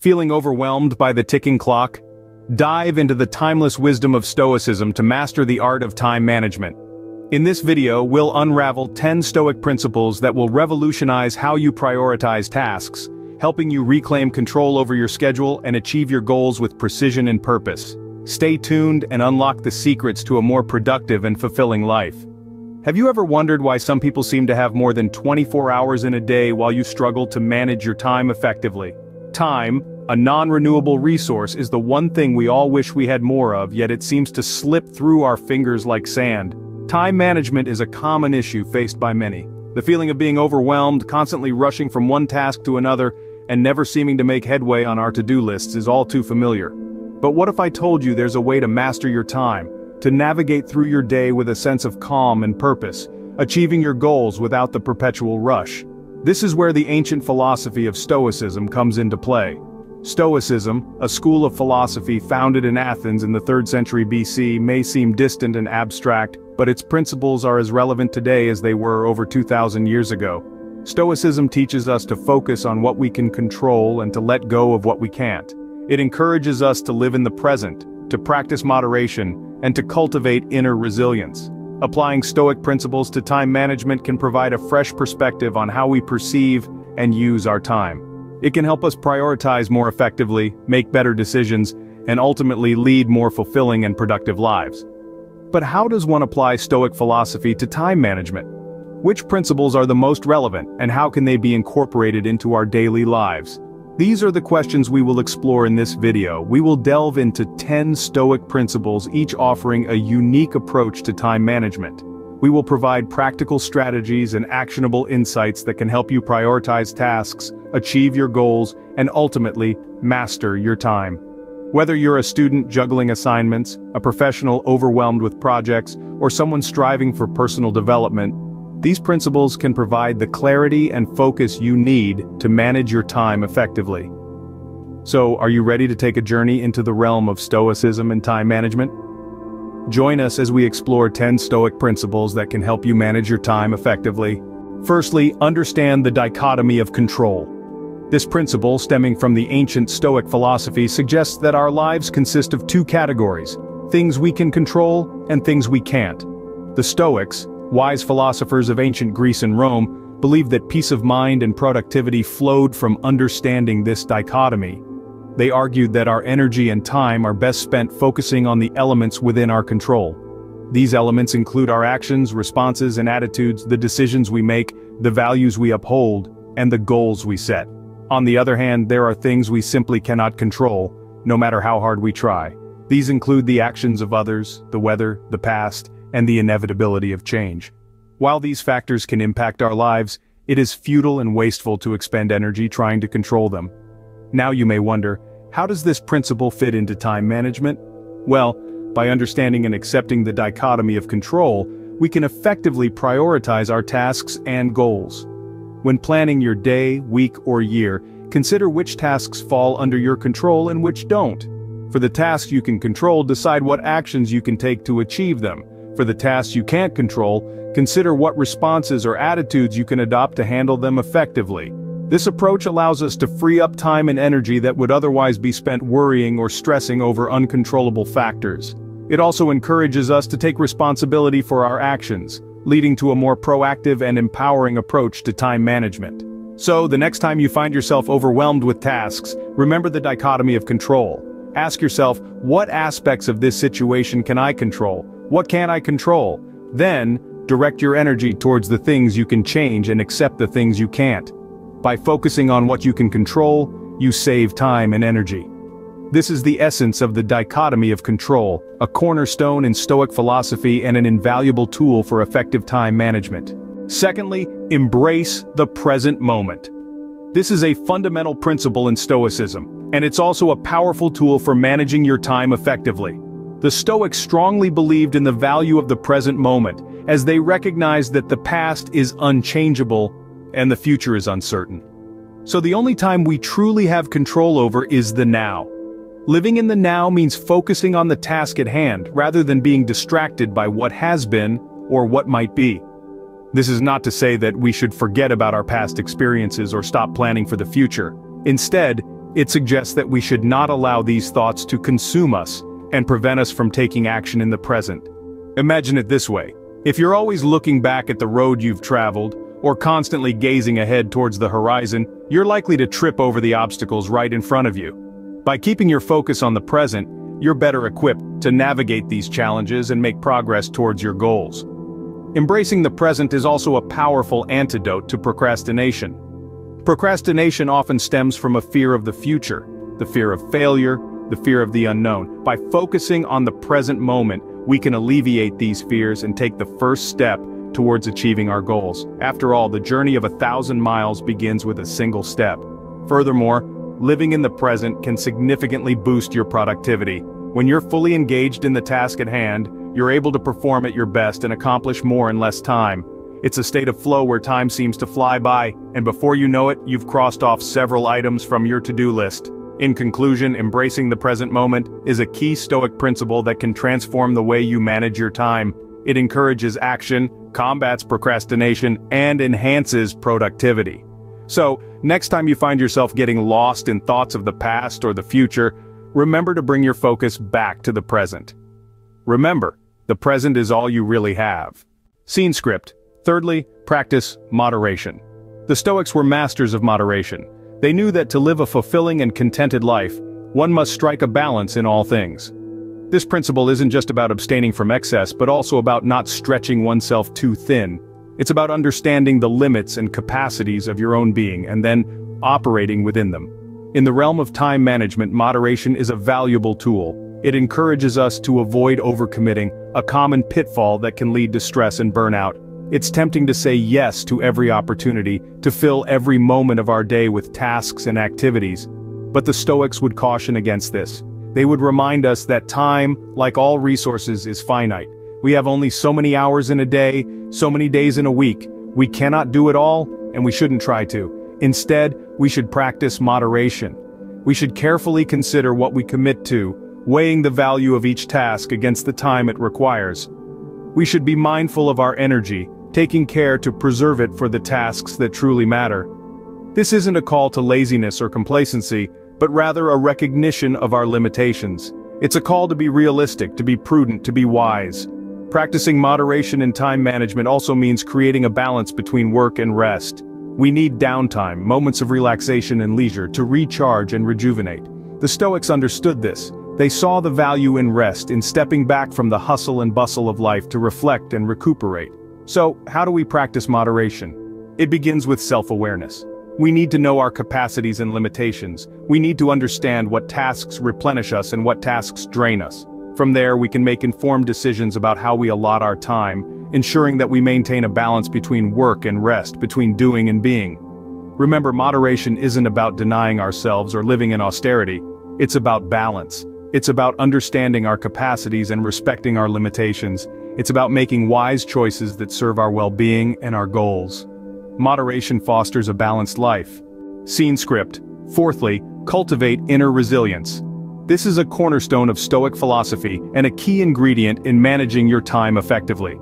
Feeling overwhelmed by the ticking clock? Dive into the timeless wisdom of Stoicism to master the art of time management. In this video, we'll unravel 10 Stoic principles that will revolutionize how you prioritize tasks, helping you reclaim control over your schedule and achieve your goals with precision and purpose. Stay tuned and unlock the secrets to a more productive and fulfilling life. Have you ever wondered why some people seem to have more than 24 hours in a day while you struggle to manage your time effectively? Time, a non-renewable resource, is the one thing we all wish we had more of, yet it seems to slip through our fingers like sand. Time management is a common issue faced by many. The feeling of being overwhelmed, constantly rushing from one task to another, and never seeming to make headway on our to-do lists is all too familiar. But what if I told you there's a way to master your time, to navigate through your day with a sense of calm and purpose, achieving your goals without the perpetual rush? This is where the ancient philosophy of Stoicism comes into play. Stoicism, a school of philosophy founded in Athens in the 3rd century BC, may seem distant and abstract, but its principles are as relevant today as they were over 2,000 years ago. Stoicism teaches us to focus on what we can control and to let go of what we can't. It encourages us to live in the present, to practice moderation, and to cultivate inner resilience. Applying Stoic principles to time management can provide a fresh perspective on how we perceive and use our time. It can help us prioritize more effectively, make better decisions, and ultimately lead more fulfilling and productive lives. But how does one apply Stoic philosophy to time management? Which principles are the most relevant, and how can they be incorporated into our daily lives? These are the questions we will explore in this video. We will delve into 10 Stoic principles, each offering a unique approach to time management. We will provide practical strategies and actionable insights that can help you prioritize tasks, achieve your goals, and ultimately, master your time. Whether you're a student juggling assignments, a professional overwhelmed with projects, or someone striving for personal development, these principles can provide the clarity and focus you need to manage your time effectively. So, are you ready to take a journey into the realm of Stoicism and time management? Join us as we explore 10 Stoic principles that can help you manage your time effectively. Firstly, understand the dichotomy of control. This principle, stemming from the ancient Stoic philosophy, suggests that our lives consist of two categories: things we can control and things we can't. The Stoics, wise philosophers of ancient Greece and Rome, believed that peace of mind and productivity flowed from understanding this dichotomy. They argued that our energy and time are best spent focusing on the elements within our control. These elements include our actions, responses, and attitudes, the decisions we make, the values we uphold, and the goals we set. On the other hand, there are things we simply cannot control, no matter how hard we try. These include the actions of others, the weather, the past, and the inevitability of change. While these factors can impact our lives, it is futile and wasteful to expend energy trying to control them. Now you may wonder, how does this principle fit into time management? Well, by understanding and accepting the dichotomy of control, we can effectively prioritize our tasks and goals. When planning your day, week, or year, consider which tasks fall under your control and which don't. For the tasks you can control, decide what actions you can take to achieve them. For the tasks you can't control, consider what responses or attitudes you can adopt to handle them effectively. This approach allows us to free up time and energy that would otherwise be spent worrying or stressing over uncontrollable factors. It also encourages us to take responsibility for our actions, leading to a more proactive and empowering approach to time management. So, the next time you find yourself overwhelmed with tasks, remember the dichotomy of control. Ask yourself, what aspects of this situation can I control? What can't I control? Then, direct your energy towards the things you can change and accept the things you can't. By focusing on what you can control, you save time and energy. This is the essence of the dichotomy of control, a cornerstone in Stoic philosophy and an invaluable tool for effective time management. Secondly, embrace the present moment. This is a fundamental principle in Stoicism, and it's also a powerful tool for managing your time effectively. The Stoics strongly believed in the value of the present moment, as they recognized that the past is unchangeable and the future is uncertain. So the only time we truly have control over is the now. Living in the now means focusing on the task at hand rather than being distracted by what has been or what might be. This is not to say that we should forget about our past experiences or stop planning for the future. Instead, It suggests that we should not allow these thoughts to consume us and prevent us from taking action in the present. Imagine it this way. If you're always looking back at the road you've traveled, or constantly gazing ahead towards the horizon, you're likely to trip over the obstacles right in front of you. By keeping your focus on the present, you're better equipped to navigate these challenges and make progress towards your goals. Embracing the present is also a powerful antidote to procrastination. Procrastination often stems from a fear of the future, the fear of failure, the fear of the unknown. By focusing on the present moment, we can alleviate these fears and take the first step towards achieving our goals. After all, the journey of 1,000 miles begins with a single step. Furthermore, living in the present can significantly boost your productivity. When you're fully engaged in the task at hand, you're able to perform at your best and accomplish more in less time. It's a state of flow where time seems to fly by, and before you know it, you've crossed off several items from your to-do list. In conclusion, embracing the present moment is a key Stoic principle that can transform the way you manage your time. It encourages action, combats procrastination, and enhances productivity. So, next time you find yourself getting lost in thoughts of the past or the future, remember to bring your focus back to the present. Remember, the present is all you really have. Scene script. Thirdly, practice moderation. The Stoics were masters of moderation. They knew that to live a fulfilling and contented life, one must strike a balance in all things. This principle isn't just about abstaining from excess, but also about not stretching oneself too thin. It's about understanding the limits and capacities of your own being and then operating within them. In the realm of time management, moderation is a valuable tool. It encourages us to avoid overcommitting, a common pitfall that can lead to stress and burnout. It's tempting to say yes to every opportunity, to fill every moment of our day with tasks and activities. But the Stoics would caution against this. They would remind us that time, like all resources, is finite. We have only so many hours in a day, so many days in a week. We cannot do it all, and we shouldn't try to. Instead, we should practice moderation. We should carefully consider what we commit to, weighing the value of each task against the time it requires. We should be mindful of our energy, taking care to preserve it for the tasks that truly matter. This isn't a call to laziness or complacency, but rather a recognition of our limitations. It's a call to be realistic, to be prudent, to be wise. Practicing moderation in time management also means creating a balance between work and rest. We need downtime, moments of relaxation and leisure, to recharge and rejuvenate. The Stoics understood this. They saw the value in rest, in stepping back from the hustle and bustle of life to reflect and recuperate. So, how do we practice moderation? It begins with self-awareness. We need to know our capacities and limitations. We need to understand what tasks replenish us and what tasks drain us. From there, we can make informed decisions about how we allot our time, ensuring that we maintain a balance between work and rest, between doing and being. Remember, moderation isn't about denying ourselves or living in austerity. It's about balance. It's about understanding our capacities and respecting our limitations. It's about making wise choices that serve our well-being and our goals. Moderation fosters a balanced life. Scene script. Fourthly, cultivate inner resilience. This is a cornerstone of Stoic philosophy and a key ingredient in managing your time effectively.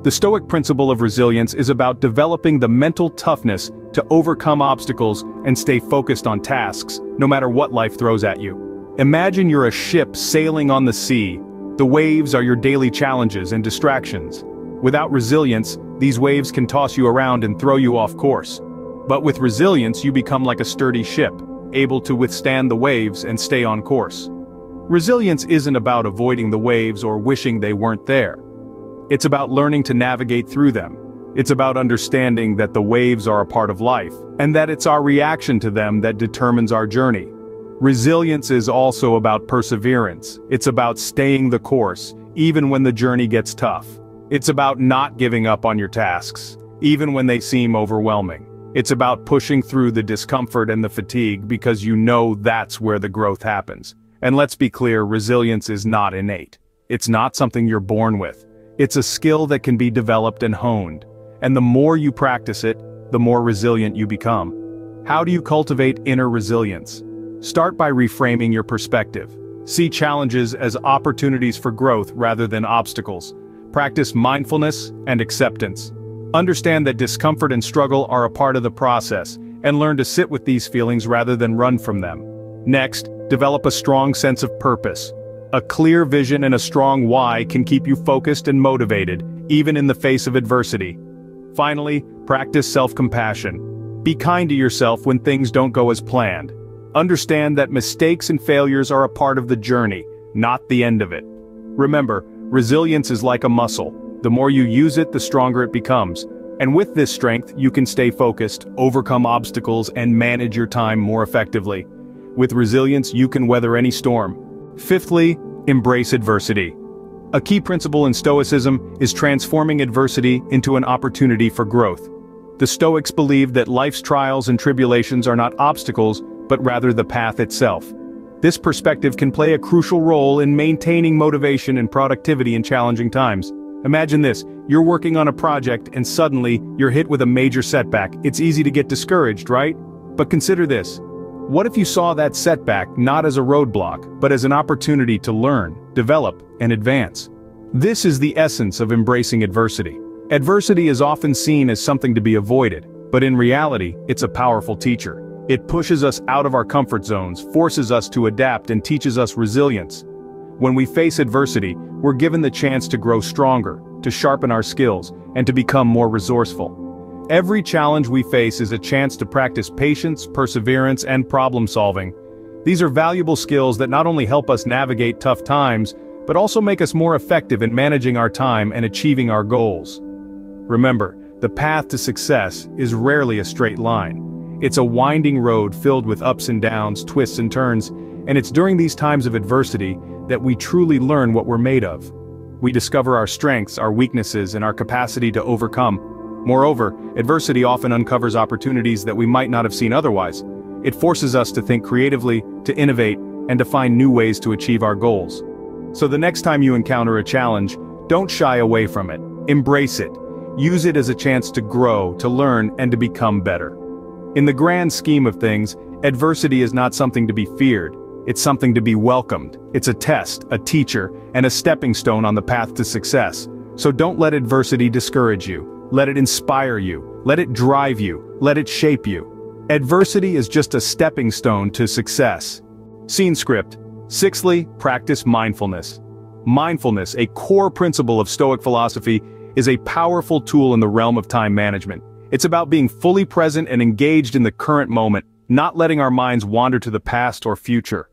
The Stoic principle of resilience is about developing the mental toughness to overcome obstacles and stay focused on tasks, no matter what life throws at you. Imagine you're a ship sailing on the sea. The waves are your daily challenges and distractions. Without resilience, these waves can toss you around and throw you off course. But with resilience, you become like a sturdy ship, able to withstand the waves and stay on course. Resilience isn't about avoiding the waves or wishing they weren't there. It's about learning to navigate through them. It's about understanding that the waves are a part of life, and that it's our reaction to them that determines our journey. Resilience is also about perseverance. It's about staying the course, even when the journey gets tough. It's about not giving up on your tasks, even when they seem overwhelming. It's about pushing through the discomfort and the fatigue because you know that's where the growth happens. And let's be clear, resilience is not innate. It's not something you're born with. It's a skill that can be developed and honed. And the more you practice it, the more resilient you become. How do you cultivate inner resilience? Start by reframing your perspective. See challenges as opportunities for growth rather than obstacles. Practice mindfulness and acceptance. Understand that discomfort and struggle are a part of the process, and learn to sit with these feelings rather than run from them. Next, develop a strong sense of purpose. A clear vision and a strong why can keep you focused and motivated, even in the face of adversity. Finally, practice self-compassion. Be kind to yourself when things don't go as planned. Understand that mistakes and failures are a part of the journey, not the end of it. Remember, resilience is like a muscle. The more you use it, the stronger it becomes. And with this strength, you can stay focused, overcome obstacles, and manage your time more effectively. With resilience, you can weather any storm. Fifthly, embrace adversity. A key principle in Stoicism is transforming adversity into an opportunity for growth. The Stoics believe that life's trials and tribulations are not obstacles, but rather the path itself. This perspective can play a crucial role in maintaining motivation and productivity in challenging times. Imagine this, you're working on a project and suddenly you're hit with a major setback. It's easy to get discouraged, right? But consider this. What if you saw that setback not as a roadblock, but as an opportunity to learn, develop, and advance? This is the essence of embracing adversity. Adversity is often seen as something to be avoided, but in reality, it's a powerful teacher. It pushes us out of our comfort zones, forces us to adapt, and teaches us resilience. When we face adversity, we're given the chance to grow stronger, to sharpen our skills, and to become more resourceful. Every challenge we face is a chance to practice patience, perseverance, and problem-solving. These are valuable skills that not only help us navigate tough times, but also make us more effective in managing our time and achieving our goals. Remember, the path to success is rarely a straight line. It's a winding road filled with ups and downs, twists and turns, and it's during these times of adversity that we truly learn what we're made of. We discover our strengths, our weaknesses, and our capacity to overcome. Moreover, adversity often uncovers opportunities that we might not have seen otherwise. It forces us to think creatively, to innovate, and to find new ways to achieve our goals. So the next time you encounter a challenge, don't shy away from it. Embrace it. Use it as a chance to grow, to learn, and to become better. In the grand scheme of things, adversity is not something to be feared. It's something to be welcomed. It's a test, a teacher, and a stepping stone on the path to success. So don't let adversity discourage you. Let it inspire you. Let it drive you. Let it shape you. Adversity is just a stepping stone to success. Scene script. Sixthly, practice mindfulness. Mindfulness, a core principle of Stoic philosophy, is a powerful tool in the realm of time management. It's about being fully present and engaged in the current moment, not letting our minds wander to the past or future.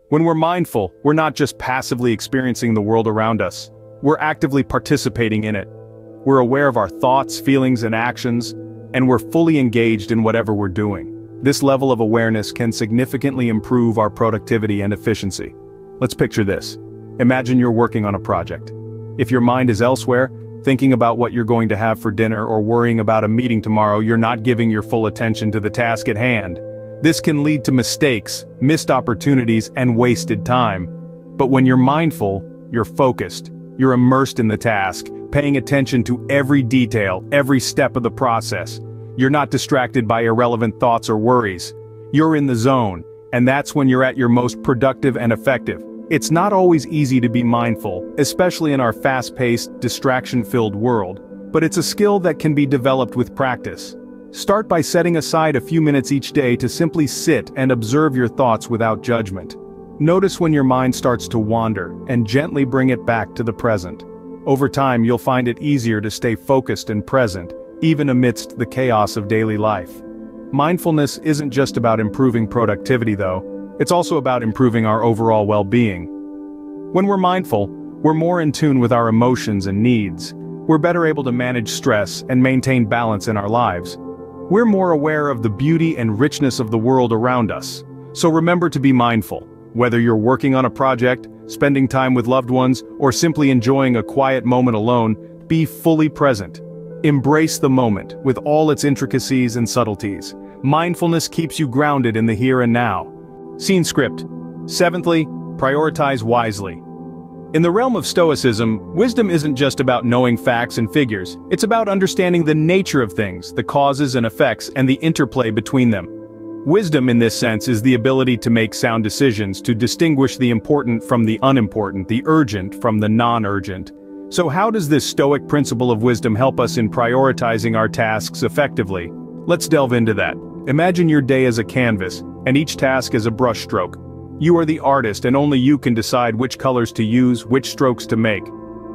When we're mindful, we're not just passively experiencing the world around us. We're actively participating in it. We're aware of our thoughts, feelings, and actions, and we're fully engaged in whatever we're doing. This level of awareness can significantly improve our productivity and efficiency. Let's picture this. Imagine you're working on a project. If your mind is elsewhere, thinking about what you're going to have for dinner or worrying about a meeting tomorrow, you're not giving your full attention to the task at hand. This can lead to mistakes, missed opportunities, and wasted time. But when you're mindful, you're focused. You're immersed in the task, paying attention to every detail, every step of the process. You're not distracted by irrelevant thoughts or worries. You're in the zone, and that's when you're at your most productive and effective. It's not always easy to be mindful, especially in our fast-paced, distraction-filled world, but it's a skill that can be developed with practice. Start by setting aside a few minutes each day to simply sit and observe your thoughts without judgment. Notice when your mind starts to wander, and gently bring it back to the present. Over time, you'll find it easier to stay focused and present, even amidst the chaos of daily life. Mindfulness isn't just about improving productivity though, it's also about improving our overall well-being. When we're mindful, we're more in tune with our emotions and needs. We're better able to manage stress and maintain balance in our lives. We're more aware of the beauty and richness of the world around us. So remember to be mindful. Whether you're working on a project, spending time with loved ones, or simply enjoying a quiet moment alone, be fully present. Embrace the moment, with all its intricacies and subtleties. Mindfulness keeps you grounded in the here and now. Scene script. Seventhly, prioritize wisely. In the realm of Stoicism, wisdom isn't just about knowing facts and figures, it's about understanding the nature of things, the causes and effects, and the interplay between them. Wisdom in this sense is the ability to make sound decisions, to distinguish the important from the unimportant, the urgent from the non-urgent. So how does this Stoic principle of wisdom help us in prioritizing our tasks effectively? Let's delve into that. Imagine your day as a canvas, and each task as a brushstroke. You are the artist and only you can decide which colors to use, which strokes to make.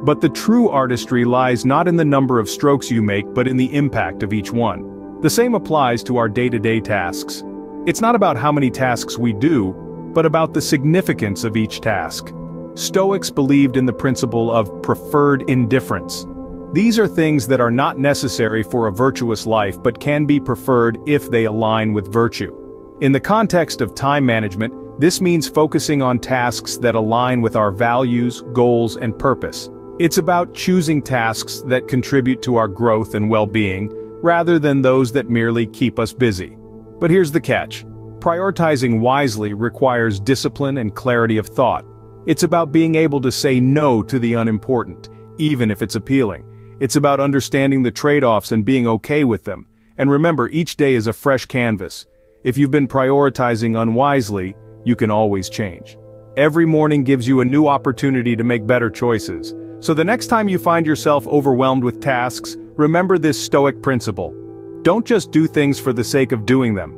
But the true artistry lies not in the number of strokes you make but in the impact of each one. The same applies to our day-to-day tasks. It's not about how many tasks we do, but about the significance of each task. Stoics believed in the principle of preferred indifference. These are things that are not necessary for a virtuous life but can be preferred if they align with virtue. In the context of time management, this means focusing on tasks that align with our values, goals, and purpose. It's about choosing tasks that contribute to our growth and well-being, rather than those that merely keep us busy. But here's the catch. Prioritizing wisely requires discipline and clarity of thought. It's about being able to say no to the unimportant, even if it's appealing. It's about understanding the trade-offs and being okay with them. And remember, each day is a fresh canvas. If you've been prioritizing unwisely, you can always change. Every morning gives you a new opportunity to make better choices. So the next time you find yourself overwhelmed with tasks, remember this Stoic principle. Don't just do things for the sake of doing them.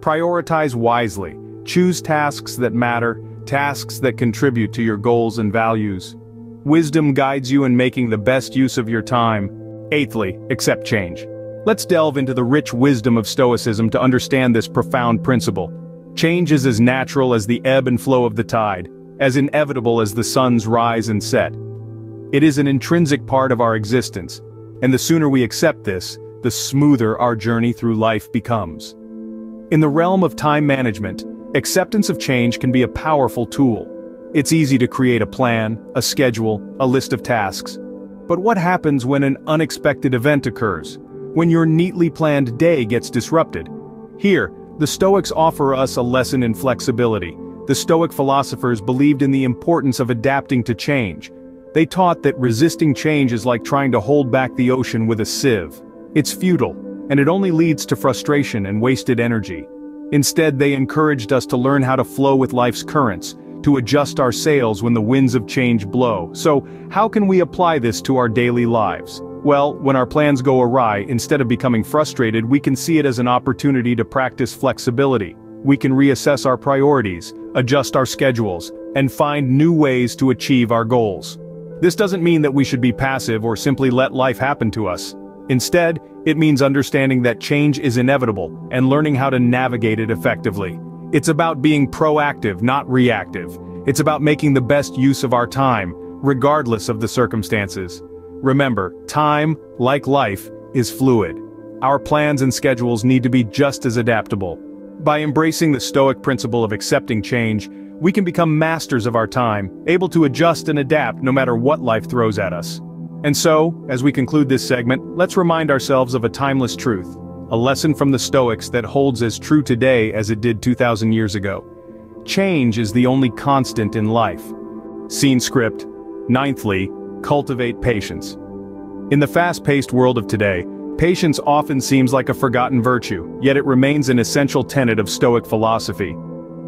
Prioritize wisely. Choose tasks that matter, tasks that contribute to your goals and values. Wisdom guides you in making the best use of your time. Eighthly, accept change. Let's delve into the rich wisdom of Stoicism to understand this profound principle. Change is as natural as the ebb and flow of the tide, as inevitable as the sun's rise and set. It is an intrinsic part of our existence, and the sooner we accept this, the smoother our journey through life becomes. In the realm of time management, acceptance of change can be a powerful tool. It's easy to create a plan, a schedule, a list of tasks. But what happens when an unexpected event occurs? When your neatly planned day gets disrupted? Here, the Stoics offer us a lesson in flexibility. The Stoic philosophers believed in the importance of adapting to change. They taught that resisting change is like trying to hold back the ocean with a sieve. It's futile, and it only leads to frustration and wasted energy. Instead, they encouraged us to learn how to flow with life's currents, to adjust our sails when the winds of change blow. So, how can we apply this to our daily lives? Well, when our plans go awry, instead of becoming frustrated, we can see it as an opportunity to practice flexibility. We can reassess our priorities, adjust our schedules, and find new ways to achieve our goals. This doesn't mean that we should be passive or simply let life happen to us. Instead, it means understanding that change is inevitable and learning how to navigate it effectively. It's about being proactive, not reactive. It's about making the best use of our time, regardless of the circumstances. Remember, time, like life, is fluid. Our plans and schedules need to be just as adaptable. By embracing the Stoic principle of accepting change, we can become masters of our time, able to adjust and adapt no matter what life throws at us. And so, as we conclude this segment, let's remind ourselves of a timeless truth, a lesson from the Stoics that holds as true today as it did 2,000 years ago. Change is the only constant in life. Scene script. Ninthly, cultivate patience. In the fast-paced world of today, patience often seems like a forgotten virtue, yet it remains an essential tenet of Stoic philosophy.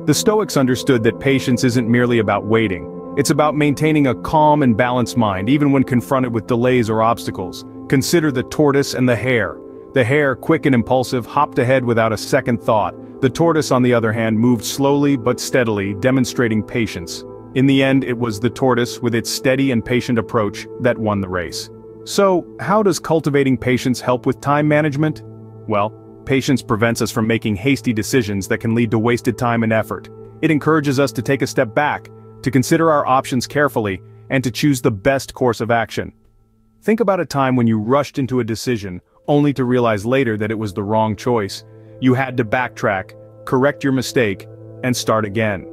The Stoics understood that patience isn't merely about waiting. It's about maintaining a calm and balanced mind even when confronted with delays or obstacles. Consider the tortoise and the hare. The hare, quick and impulsive, hopped ahead without a second thought. The tortoise, on the other hand, moved slowly but steadily, demonstrating patience. In the end, it was the tortoise, with its steady and patient approach, that won the race. So, how does cultivating patience help with time management? Well, patience prevents us from making hasty decisions that can lead to wasted time and effort. It encourages us to take a step back, to consider our options carefully, and to choose the best course of action. Think about a time when you rushed into a decision, only to realize later that it was the wrong choice. You had to backtrack, correct your mistake, and start again.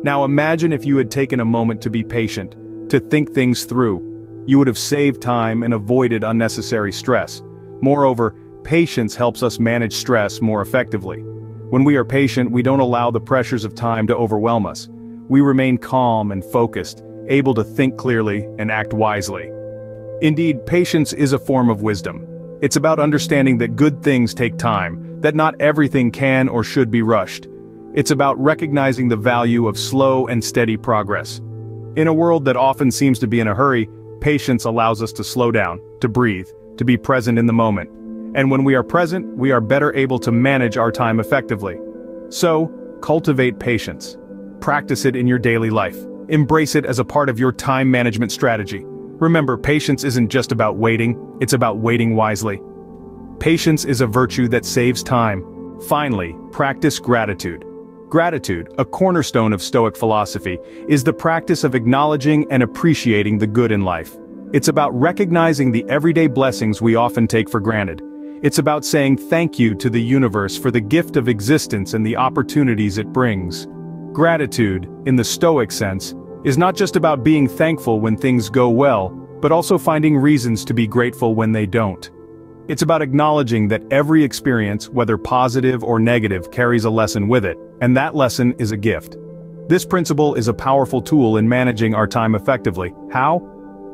Now imagine if you had taken a moment to be patient, to think things through. You would have saved time and avoided unnecessary stress. Moreover, patience helps us manage stress more effectively. When we are patient, we don't allow the pressures of time to overwhelm us. We remain calm and focused, able to think clearly and act wisely. Indeed, patience is a form of wisdom. It's about understanding that good things take time, that not everything can or should be rushed. It's about recognizing the value of slow and steady progress. In a world that often seems to be in a hurry, patience allows us to slow down, to breathe, to be present in the moment. And when we are present, we are better able to manage our time effectively. So, cultivate patience. practice it in your daily life. Embrace it as a part of your time management strategy. Remember, patience isn't just about waiting, it's about waiting wisely. Patience is a virtue that saves time. Finally, practice gratitude. Gratitude, a cornerstone of Stoic philosophy, is the practice of acknowledging and appreciating the good in life. It's about recognizing the everyday blessings we often take for granted. It's about saying thank you to the universe for the gift of existence and the opportunities it brings. Gratitude, in the Stoic sense, is not just about being thankful when things go well, but also finding reasons to be grateful when they don't. It's about acknowledging that every experience, whether positive or negative, carries a lesson with it, and that lesson is a gift. This principle is a powerful tool in managing our time effectively. How?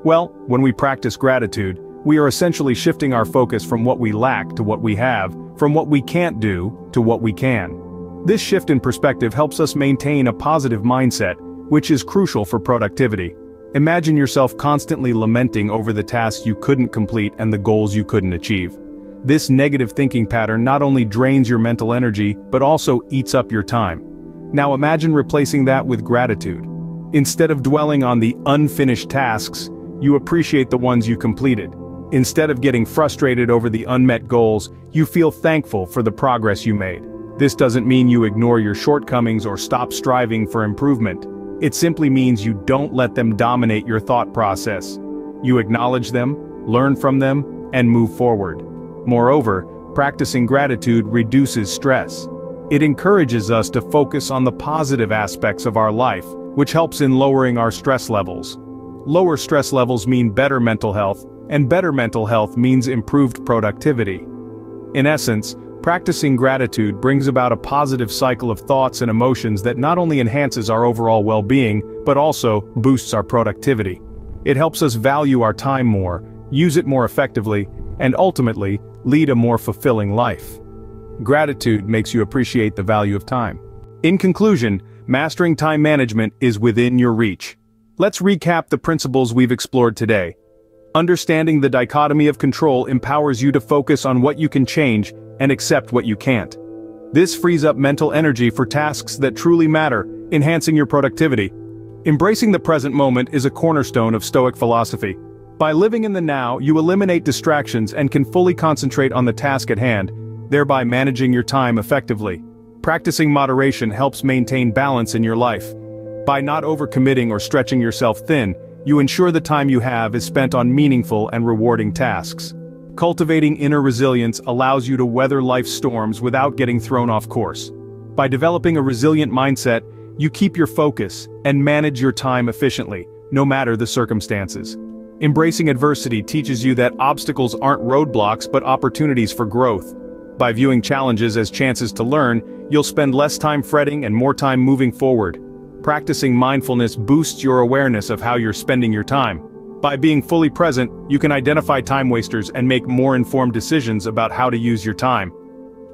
Well, when we practice gratitude, we are essentially shifting our focus from what we lack to what we have, from what we can't do to what we can. This shift in perspective helps us maintain a positive mindset, which is crucial for productivity. Imagine yourself constantly lamenting over the tasks you couldn't complete and the goals you couldn't achieve. This negative thinking pattern not only drains your mental energy, but also eats up your time. Now imagine replacing that with gratitude. Instead of dwelling on the unfinished tasks, you appreciate the ones you completed. Instead of getting frustrated over the unmet goals, you feel thankful for the progress you made. This doesn't mean you ignore your shortcomings or stop striving for improvement. It simply means you don't let them dominate your thought process. You acknowledge them, learn from them, and move forward. Moreover, practicing gratitude reduces stress. It encourages us to focus on the positive aspects of our life, which helps in lowering our stress levels. Lower stress levels mean better mental health, and better mental health means improved productivity. In essence, practicing gratitude brings about a positive cycle of thoughts and emotions that not only enhances our overall well-being, but also boosts our productivity. It helps us value our time more, use it more effectively, and ultimately, lead a more fulfilling life. Gratitude makes you appreciate the value of time. In conclusion, mastering time management is within your reach. Let's recap the principles we've explored today. Understanding the dichotomy of control empowers you to focus on what you can change and accept what you can't. This frees up mental energy for tasks that truly matter, enhancing your productivity. Embracing the present moment is a cornerstone of Stoic philosophy. By living in the now, you eliminate distractions and can fully concentrate on the task at hand, thereby managing your time effectively. Practicing moderation helps maintain balance in your life. By not overcommitting or stretching yourself thin, you ensure the time you have is spent on meaningful and rewarding tasks. Cultivating inner resilience allows you to weather life's storms without getting thrown off course. By developing a resilient mindset, you keep your focus and manage your time efficiently, no matter the circumstances. Embracing adversity teaches you that obstacles aren't roadblocks but opportunities for growth. By viewing challenges as chances to learn, you'll spend less time fretting and more time moving forward. Practicing mindfulness boosts your awareness of how you're spending your time. By being fully present, you can identify time wasters and make more informed decisions about how to use your time.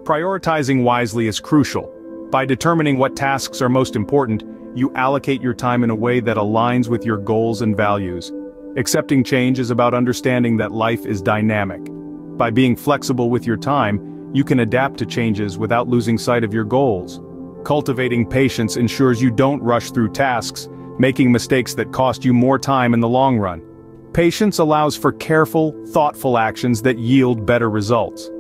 Prioritizing wisely is crucial. By determining what tasks are most important, you allocate your time in a way that aligns with your goals and values. Accepting change is about understanding that life is dynamic. By being flexible with your time, you can adapt to changes without losing sight of your goals. Cultivating patience ensures you don't rush through tasks, making mistakes that cost you more time in the long run. Patience allows for careful, thoughtful actions that yield better results.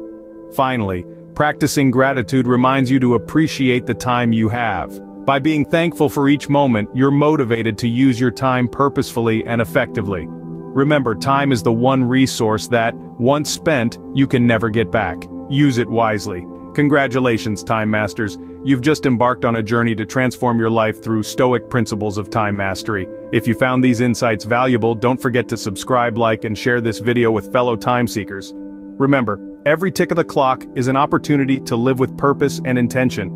Finally, practicing gratitude reminds you to appreciate the time you have. By being thankful for each moment, you're motivated to use your time purposefully and effectively. Remember, time is the one resource that, once spent, you can never get back. Use it wisely. Congratulations, Time Masters. You've just embarked on a journey to transform your life through Stoic principles of time mastery. If you found these insights valuable, don't forget to subscribe, like, and share this video with fellow time seekers. Remember, every tick of the clock is an opportunity to live with purpose and intention.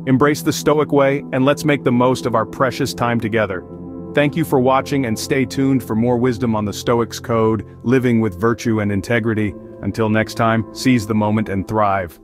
Embrace the Stoic way, and let's make the most of our precious time together. Thank you for watching, and stay tuned for more wisdom on the Stoics Code, living with virtue and integrity. Until next time, seize the moment and thrive.